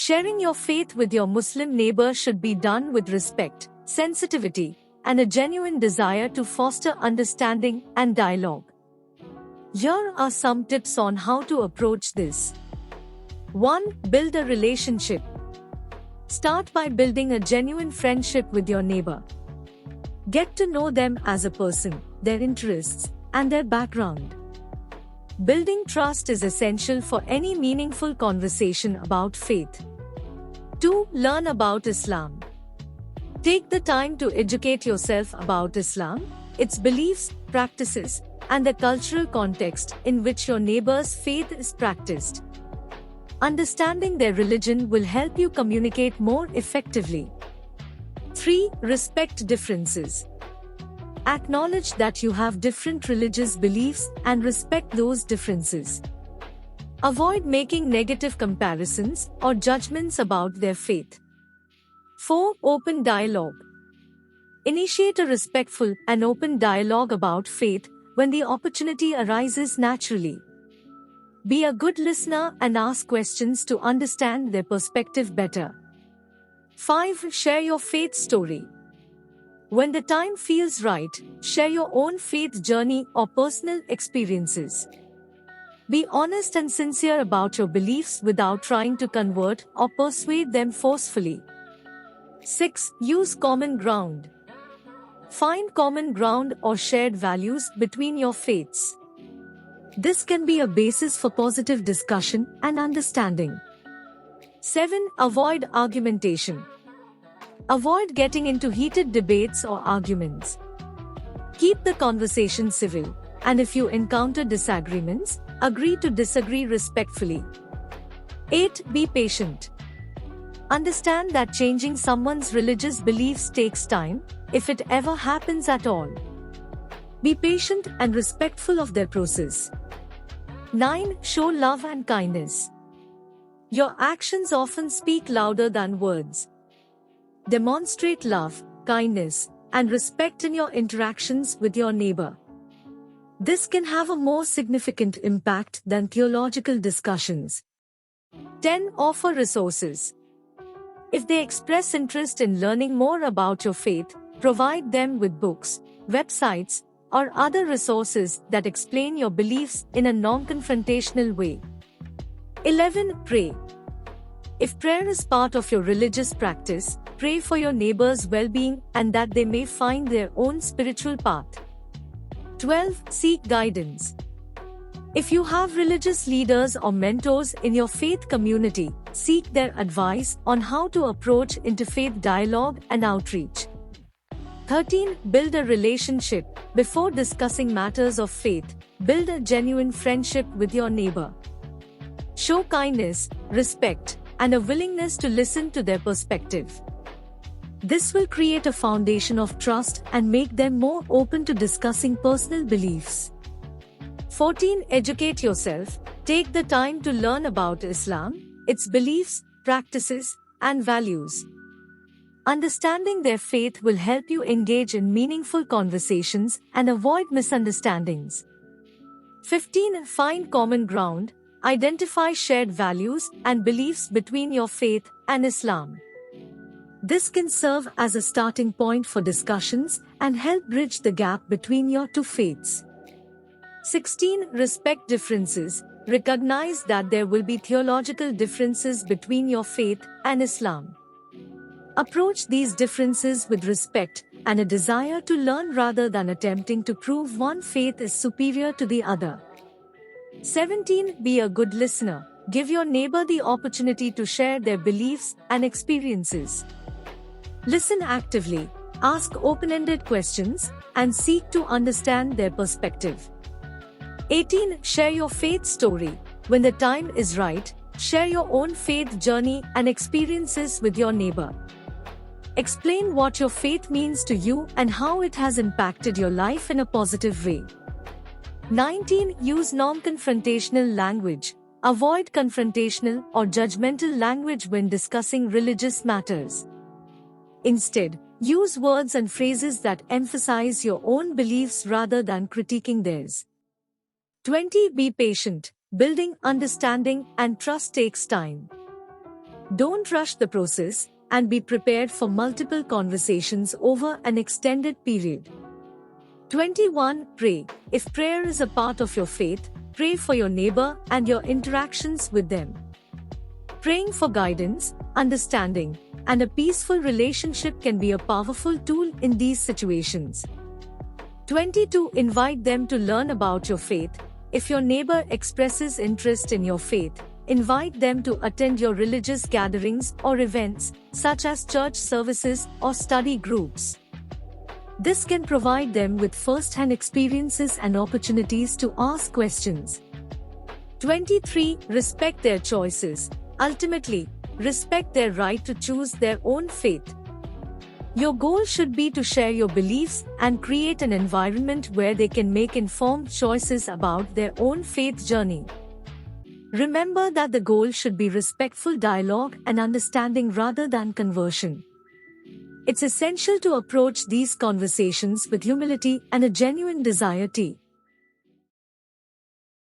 Sharing your faith with your Muslim neighbor should be done with respect, sensitivity, and a genuine desire to foster understanding and dialogue. Here are some tips on how to approach this. 1. Build a relationship. Start by building a genuine friendship with your neighbor. Get to know them as a person, their interests, and their background. Building trust is essential for any meaningful conversation about faith. 2. Learn about Islam. Take the time to educate yourself about Islam, its beliefs, practices, and the cultural context in which your neighbor's faith is practiced. Understanding their religion will help you communicate more effectively. 3. Respect differences. Acknowledge that you have different religious beliefs and respect those differences. Avoid making negative comparisons or judgments about their faith. 4. Open dialogue. Initiate a respectful and open dialogue about faith when the opportunity arises naturally. Be a good listener and ask questions to understand their perspective better. 5. Share your faith story. When the time feels right, share your own faith journey or personal experiences. Be honest and sincere about your beliefs without trying to convert or persuade them forcefully. 6. Use common ground. Find common ground or shared values between your faiths. This can be a basis for positive discussion and understanding. 7. Avoid argumentation. Avoid getting into heated debates or arguments. Keep the conversation civil, and if you encounter disagreements, agree to disagree respectfully. 8. Be patient. Understand that changing someone's religious beliefs takes time, if it ever happens at all. Be patient and respectful of their process. 9. Show love and kindness. Your actions often speak louder than words. Demonstrate love, kindness, and respect in your interactions with your neighbor. This can have a more significant impact than theological discussions. 10. Offer resources. If they express interest in learning more about your faith, provide them with books, websites, or other resources that explain your beliefs in a non-confrontational way. 11. Pray. If prayer is part of your religious practice, pray for your neighbor's well-being and that they may find their own spiritual path. 12. Seek guidance. If you have religious leaders or mentors in your faith community, seek their advice on how to approach interfaith dialogue and outreach. 13. Build a relationship. Before discussing matters of faith, build a genuine friendship with your neighbor. Show kindness, respect, and a willingness to listen to their perspective. This will create a foundation of trust and make them more open to discussing personal beliefs. 14. Educate yourself. Take the time to learn about Islam, its beliefs, practices, and values. Understanding their faith will help you engage in meaningful conversations and avoid misunderstandings. 15. Find common ground. Identify shared values and beliefs between your faith and Islam. This can serve as a starting point for discussions and help bridge the gap between your two faiths. 16. Respect differences. Recognize that there will be theological differences between your faith and Islam. Approach these differences with respect and a desire to learn rather than attempting to prove one faith is superior to the other. 17. Be a good listener. Give your neighbor the opportunity to share their beliefs and experiences. Listen actively, ask open-ended questions, and seek to understand their perspective. 18. Share your faith story. When the time is right, share your own faith journey and experiences with your neighbor. Explain what your faith means to you and how it has impacted your life in a positive way. 19. Use non-confrontational language. Avoid confrontational or judgmental language when discussing religious matters. Instead, use words and phrases that emphasize your own beliefs rather than critiquing theirs. 20. Be patient. Building understanding and trust takes time. Don't rush the process, and be prepared for multiple conversations over an extended period. 21. Pray. If prayer is a part of your faith, pray for your neighbor and your interactions with them. Praying for guidance, understanding, and a peaceful relationship can be a powerful tool in these situations. 22. Invite them to learn about your faith. If your neighbor expresses interest in your faith, invite them to attend your religious gatherings or events, such as church services or study groups. This can provide them with first-hand experiences and opportunities to ask questions. 23. Respect their choices. Ultimately, respect their right to choose their own faith. Your goal should be to share your beliefs and create an environment where they can make informed choices about their own faith journey. Remember that the goal should be respectful dialogue and understanding rather than conversion. It's essential to approach these conversations with humility and a genuine desire to